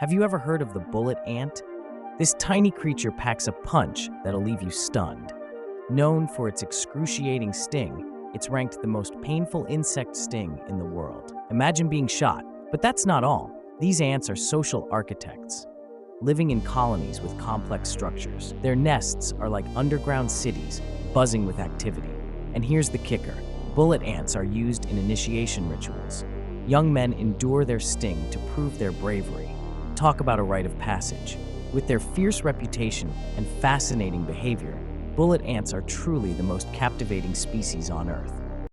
Have you ever heard of the bullet ant? This tiny creature packs a punch that'll leave you stunned. Known for its excruciating sting, it's ranked the most painful insect sting in the world. Imagine being shot, but that's not all. These ants are social architects, living in colonies with complex structures. Their nests are like underground cities, buzzing with activity. And here's the kicker. Bullet ants are used in initiation rituals. Young men endure their sting to prove their bravery. Talk about a rite of passage. With their fierce reputation and fascinating behavior, bullet ants are truly the most captivating species on Earth.